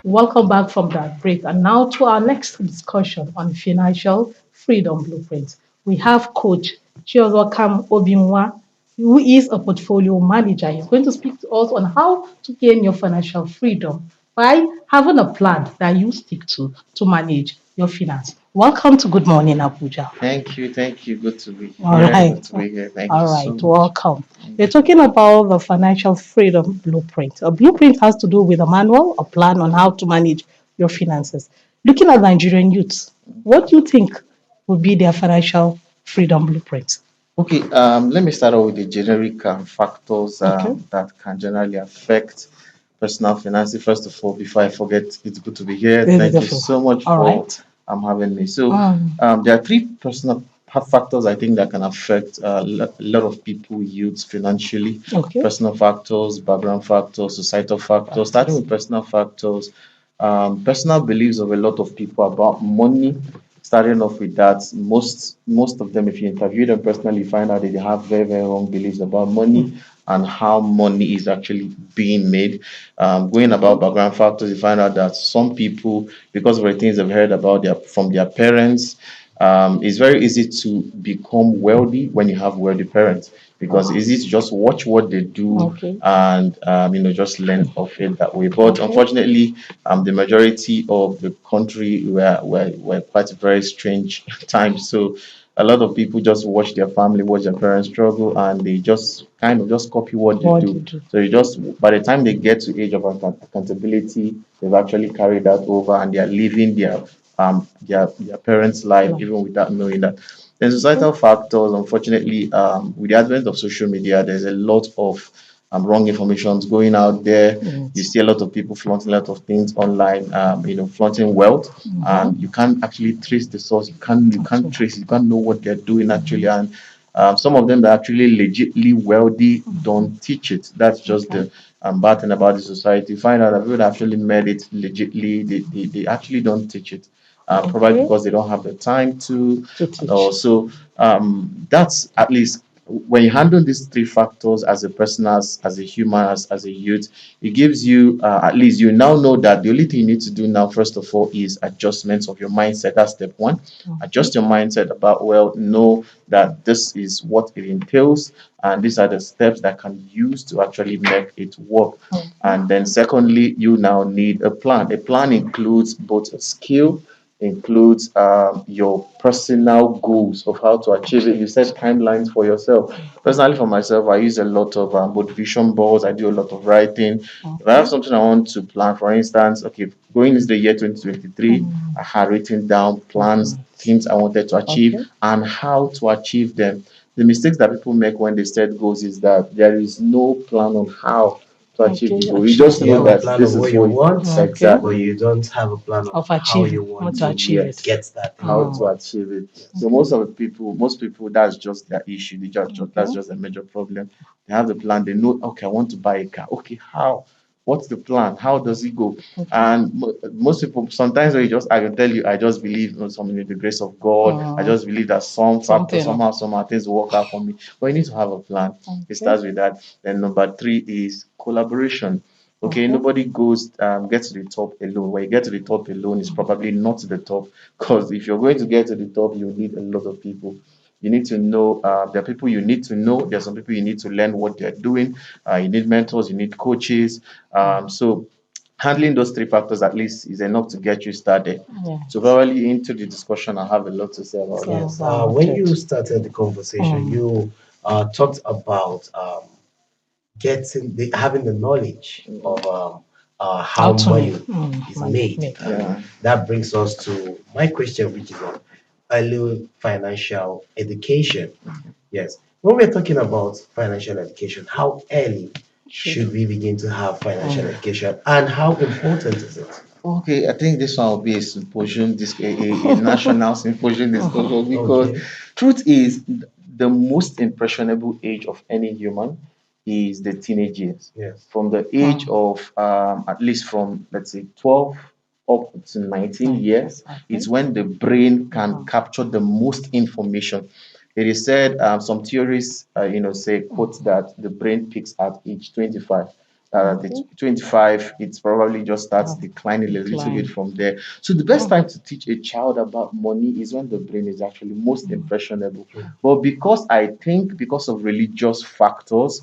Welcome back from that break. And now to our next discussion on financial freedom blueprint. We have Coach Chiozokam Obinwa, who is a portfolio manager. He's going to speak to us on how to gain your financial freedom by having a plan that you stick to manage your finance. Welcome to Good Morning Abuja. Thank you. Good to be All here. right. Good to be here. Thank you All so right. much. Welcome. We're talking about the financial freedom blueprint. A blueprint has to do with a manual, a plan on how to manage your finances. Looking at Nigerian youths, what do you think would be their financial freedom blueprint? Okay, let me start off with the generic factors Okay. that can generally affect personal finances. First of all, before I forget, it's good to be here. Thank you Beautiful. so much All for right. having me. So, Um, there are three personal factors I think that can affect a lot of people, youths financially. okay. Personal factors, background factors, societal factors. Starting with personal factors, personal beliefs of a lot of people about money. Starting off with that, most of them, if you interview them personally, find out that they have very wrong beliefs about money and how money is actually being made. Going about background factors, you find out that some people, because of the things they've heard about from their parents, it's very easy to become wealthy when you have wealthy parents because it's easy to just watch what they do Okay. and just learn of it that way. But Okay. unfortunately, the majority of the country were quite a very strange time. So a lot of people just watch their family, watch their parents struggle, and they just kind of just copy what they What do do. you do? So you just by the time they get to age of accountability, they've actually carried that over and they are living their parents' life Like, even without knowing that. Then societal factors, unfortunately, with the advent of social media, there's a lot of wrong information going out there. You yes. see a lot of people flaunting a lot of things online, flaunting wealth, and you can't actually trace the source. You can't Okay. trace. You can't know what they're doing actually, and some of them that are actually legitly wealthy don't teach it. That's just Okay. the bad thing about the society. You find out that people that actually made it legitly, they actually don't teach it. Probably Okay. because they don't have the time to, To and teach. also that's at least when you handle these three factors as a person, as a human, as a youth, it gives you at least you now know that the only thing you need to do now, first of all, is adjustments of your mindset. That's step one. Okay. Adjust your mindset about, well, know that this is what it entails, and these are the steps that can use to actually make it work. Okay. And then, secondly, you now need a plan. A plan includes both a skill, includes your personal goals of how to achieve it. You set timelines for yourself. Personally, for myself, I use a lot of motivation boards. I do a lot of writing. If I have Okay. something I want to plan, for instance, okay, going into the year 2023, I had written down plans, things I wanted to achieve, Okay. and how to achieve them. The mistakes that people make when they set goals is that there is no plan on how to achieve Okay. the goal. You Achieve just You know have a the that plan of this what is you what want, okay. but you exactly don't have a plan of Of how you achieving. How want to to achieve yes it. get that thing how done. to Mm. achieve it. So Okay. most people, that's just their issue. Okay. That's just a major problem. They have the plan. They know, okay, I want to buy a car. Okay, how? What's the plan? How does it go? Okay. And most people sometimes when you just I can tell you, I just believe in something in the grace of God. I just believe that some factor, Something. somehow things will work out for me. But you need to have a plan. It Okay. starts with that. Then number three is collaboration. Okay, Okay. nobody goes gets to the top alone. When you get to the top alone, it's probably not the top because if you're going to get to the top, you need a lot of people. You need to know there are people you need to know. There are some people you need to learn what they're doing. You need mentors. You need coaches. So handling those three factors at least is enough to get you started. So Yes. probably into the discussion, I have a lot to say about that. So Yes. about When you it. started the conversation, Mm. you talked about having the knowledge of How how to money is money made, make. and Yeah. that brings us to my question, which is on early financial education. Yes. When we're talking about financial education, how early Should. should we begin to have financial Mm. education and how important is it? Okay, I think this one will be a symposium, a national symposium discussion because Okay. truth is the most impressionable age of any human is the teenage years. Yes. From the age of at least from let's say 12 up to 19 years Okay. is when the brain can capture the most information. It is said some theories say quote that the brain peaks at age 25. the Okay. 25, it's probably just starts Oh, declining a little bit decline. from there. So the best Oh, time to teach a child about money is when the brain is actually most mm, impressionable. True. But because I think because of religious factors,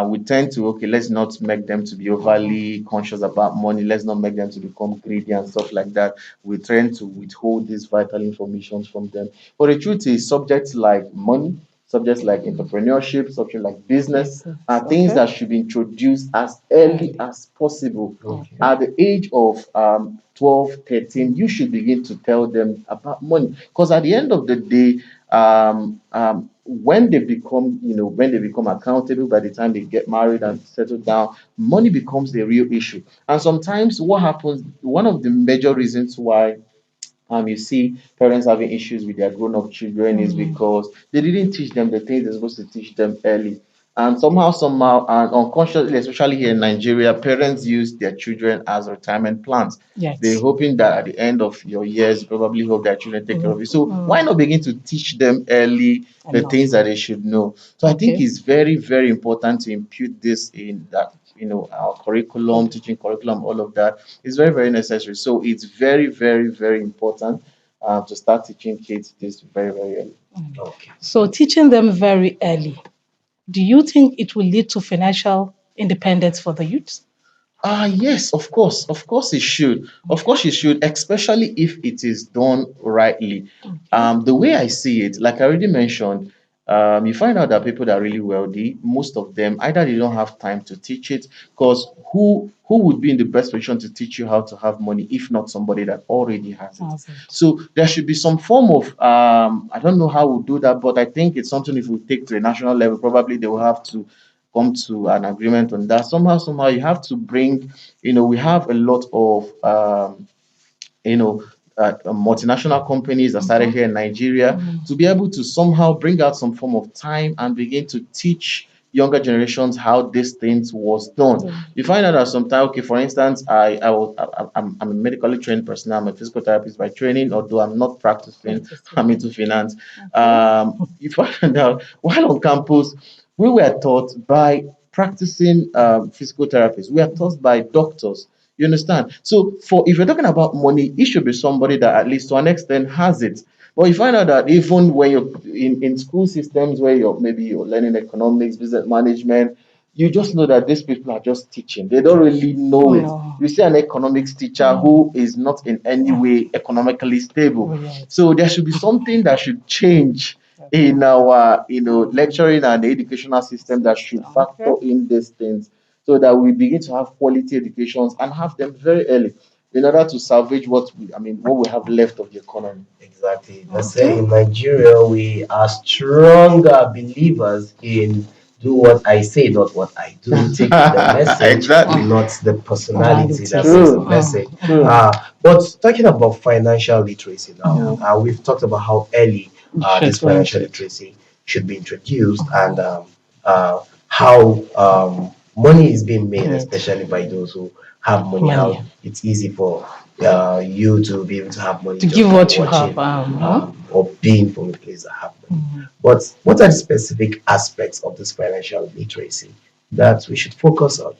we tend to, okay, let's not make them to be overly conscious about money. Let's not make them to become greedy and stuff like that. We tend to withhold these vital information from them. But the truth is, subjects like money, subjects like entrepreneurship, subjects like business, business. are things Okay. that should be introduced as early Early. as possible. Okay. At the age of 12, 13, you should begin to tell them about money. Because at the end of the day, when they become, when they become accountable, by the time they get married and settle down, money becomes the real issue. And sometimes what happens, one of the major reasons why you see parents having issues with their grown-up children is Mm, because they didn't teach them the things they're supposed to teach them early. And somehow, and unconsciously, especially here in Nigeria, parents use their children as retirement plans. They're yes. hoping that at the end of your years, you probably hope their children take care Mm, of you. So why mm, not begin to teach them early the things enough. that they should know? So I think Okay. it's very, very important to impute this in that, our curriculum, Good. teaching curriculum, all of that is very, very necessary. So it's very, very, very important to start teaching kids this very, very early. Okay. So teaching them very early, do you think it will lead to financial independence for the youth? Yes, of course. Of course, it should. Of course, it should, especially if it is done rightly. Okay. The way I see it, like I already mentioned, you find out that people that are really wealthy, most of them either they don't have time to teach it, because who would be in the best position to teach you how to have money if not somebody that already has it? Has it. So there should be some form of I don't know how we'll do that, but I think it's something if we take to a national level, probably they will have to come to an agreement on that. Somehow you have to bring, we have a lot of you know, multinational companies that started Mhm. here in Nigeria Mm, to be able to somehow bring out some form of time and begin to teach younger generations how these things was done. yeah. You find out that sometimes, okay, for instance, I'm a medically trained person. I'm a physical therapist by training, although I'm not practicing. Practicing. I'm into finance. Okay. You find out while on campus, we were taught by practicing physical therapists. We are taught by doctors. You understand? So for if you're talking about money, it should be somebody that at least to an extent has it. But you find out that even when you're in school systems where you're learning economics, business management, you just know that these people are just teaching. They don't really know it. No. You see an economics teacher Mm, who is not in any way economically stable. oh, yes. So there should be something that should change Okay. in our lecturing and educational system that should System. factor Okay. in these things so that we begin to have quality educations and have them very early in order to salvage what we have left of the economy. Exactly. Let's say Okay. in Nigeria, we are stronger believers in do what I say, not what I do. Take the message, Exactly. Mm, not the behind the personality that team. brings the True. message. True. But talking about financial literacy now, Mm, we've talked about how early you this should go financial into it. literacy should be introduced and how money is being made, Meet especially by those who have money, money how it's easy for you to be able to have money to just give by what you have. watching or being from a place that have money. Mm, But what are the specific aspects of this financial literacy that we should focus on?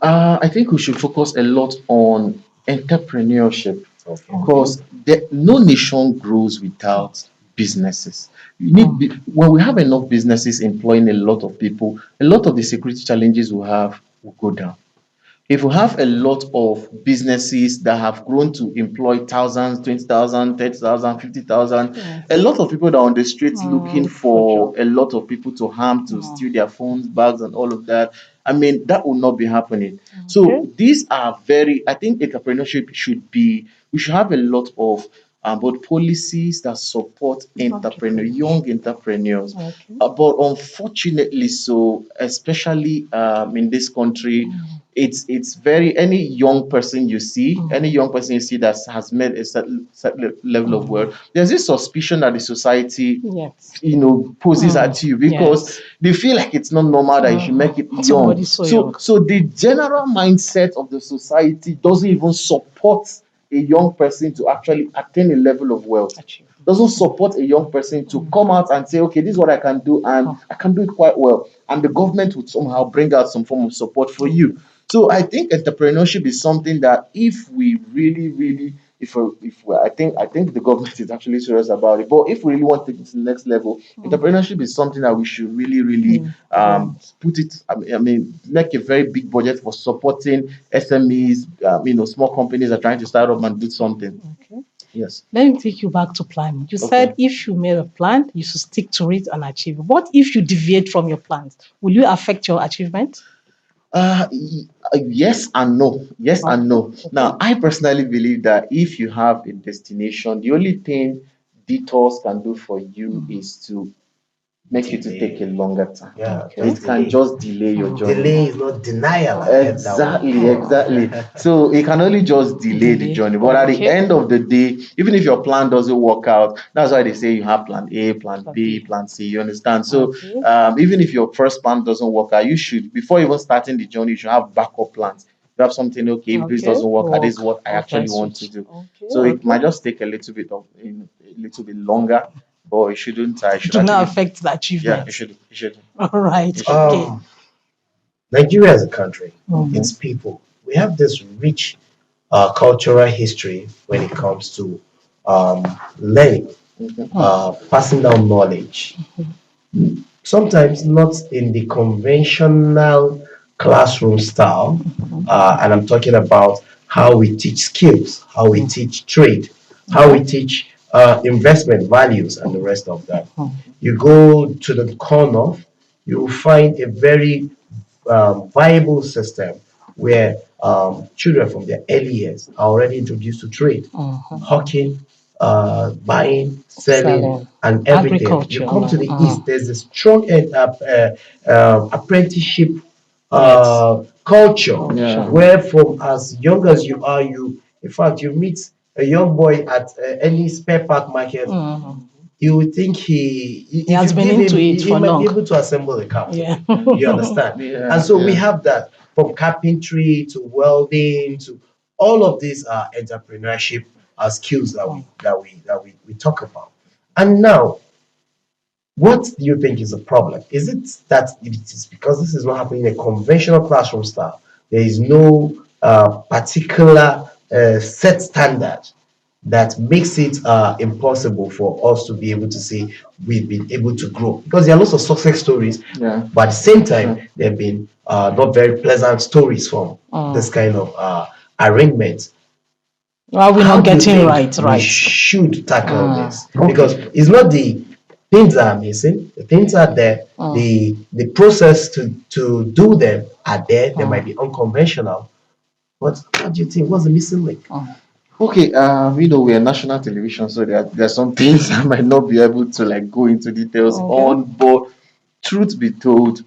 I think we should focus a lot on entrepreneurship Okay. okay. because no nation grows without businesses. Mm, When we have enough businesses employing a lot of people, a lot of the security challenges we have will go down. If we have a lot of businesses that have grown to employ thousands, 20,000, 30,000, 50,000, a yes. lot of people that are on the streets looking Look for for job. a lot of people to harm, to Mm, steal their phones, bags, and all of that, that will not be happening. So okay. these are I think entrepreneurship we should have a lot of both policies that support Entrepreneurship. young entrepreneurs. Okay. But unfortunately, so especially in this country, Mm, it's very any mm, young person you see that has made a certain level of mm. wealth, there's this suspicion that the society Yes. poses Mm, at you because yes. they feel like it's not normal that you should make it young. Somebody so So young. so the general mindset of the society doesn't even support a young person to actually attain a level of wealth. Achieve. doesn't support a young person to come out and say, okay, this is what I can do, and I can do it quite well. And the government would somehow bring out some form of support for you. So I think entrepreneurship is something that if we really, really, I think the government is actually serious about it. But if we really want to take it to the next level, entrepreneurship is something that we should really, really put it. I mean, make a very big budget for supporting SMEs. Small companies are trying to start up and do something. Okay. Yes. Let me take you back to planning. You said Okay. if you made a plan, you should stick to it and achieve it. What if you deviate from your plans? Will you affect your achievement? Yes and no. Yes and Okay. no. Okay. Now, I personally believe that if you have a destination, the only thing detours can do for you is to make you to take a Delay. longer time. Yeah, So Okay. just it can delay. just delay your journey. Delay is not denial. I heard that one Exactly, before. exactly. So it can only just delay the Delay. journey. But at the Okay. end of the day, even if your plan doesn't work out, that's why they say you have plan A, plan Plan B, B. plan C. You understand? So Okay. even if your first plan doesn't work out, you should, before even starting the journey, you should have backup plans. You have something, okay, if this Okay. doesn't work out, this Work. is what I Okay. actually want to Switch. do. Okay. So it Okay. might just take a little bit longer, but it shouldn't. It should Do not actually, affect the yeah, it achievement. should. It should. All right. It should. Okay. Nigeria as a country, Mhm. its people, we have this rich cultural history when it comes to learning, Mhm. passing down knowledge. Sometimes not in the conventional classroom style, and I'm talking about how we teach skills, how we teach trade, how we teach investment values, and the rest of that. You go to the corner, you will find a very viable system where children from their early years are already introduced to trade, hawking, buying, selling, Selling. and everything. You Agriculture. come to the east, there's a strong apprenticeship Yes. culture Yeah. where from as young as you are, in fact, you meet a young boy at any spare part market, Mhm. you would think He if has you been give into him, it he for might be long. able to assemble a car for Yeah. you. You understand? And Yeah. so we Yeah. have that from carpentry to welding to all of these entrepreneurship skills that we talk about. And now, what do you think is the problem? Is it that it is because this is not happening in a conventional classroom style? There is no particular set standard that makes it impossible for us to be able to say we've been able to grow. Because there are lots of success stories, Yeah. but at the same time, Sure. there have been not very pleasant stories from this kind of arrangement. Are we How not do you getting think right? we Right. should tackle this? Because Okay. it's not the things that are missing, the things are there, the process to do them are there, they might be unconventional. But what do you think? What's the missing link? Okay, we are national television, so there are some things I might not be able to like go into details Okay. on, but truth be told,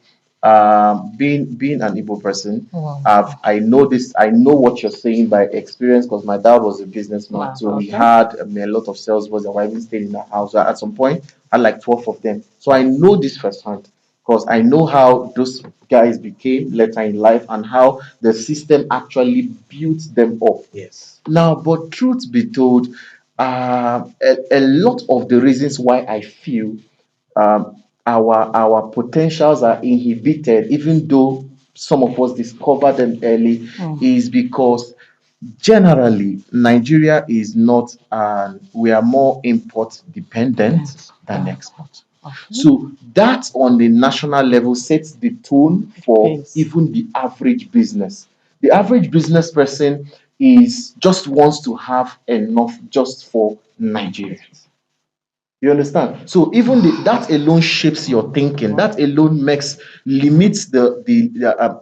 being an Igbo person, Wow. I know what you're saying by experience because my dad was a businessman, Wow. so we Okay. had a lot of sales boys, and I even stayed in the house. At some point, I had like 12 of them, so I know this firsthand because I know how those guys became later in life and how the system actually built them up. Yes. Now, but truth be told, a lot of the reasons why I feel our potentials are inhibited, even though some of us discover them early, is because generally Nigeria is not, we are more import dependent Yes. than export. Okay. So that on the national level sets the tone for Pace. even the average business. The average business person is just wants to have enough just for Nigerians. You understand? So even that alone shapes your thinking. That alone limits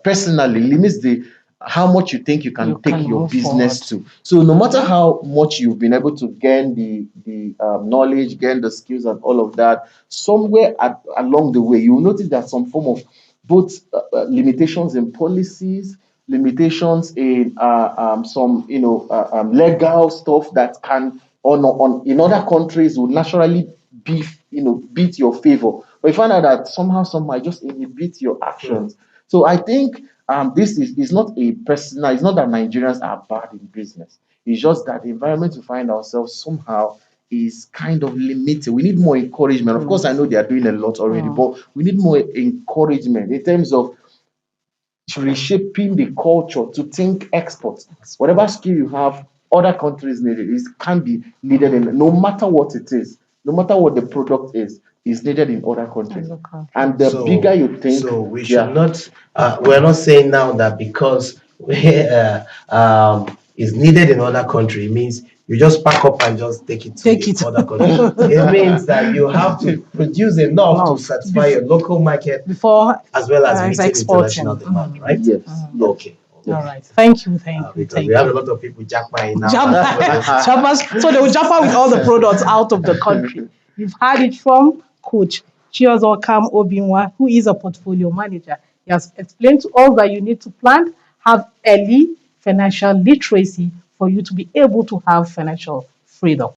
personally limits the how much you think you You can take can your move business forward. to. So no matter how much you've been able to gain the knowledge, gain the skills, and all of that, somewhere along the way, you will notice that some form of both limitations in policies, limitations in some legal stuff that can on in other countries would naturally be beat your favor, but you find out that somehow some might just inhibit your actions. So I think this is not a personal. It's not that Nigerians are bad in business. It's just that the environment we find ourselves somehow is kind of limited. We need more encouragement. Of course, I know they are doing a lot already, but we need more encouragement in terms of reshaping the culture to think export. Whatever skill you have, other countries need it. It can be needed in no matter what it is, no matter what the product is needed in other countries. And the bigger you think, so we should not. We're not saying now that because is needed in other country, it means you just pack up and just take it to the other country. It means that you have to produce enough to satisfy your local market before as well as meeting exporting. international demand, right? yes, Okay. All right. Thank you. Because we have a lot of people jackpot now. So they will jump out with all the products out of the country. You've heard it from Coach Chiozokam Obinwa, who is a portfolio manager. He has explained to us that you need to plan, have early financial literacy for you to be able to have financial freedom.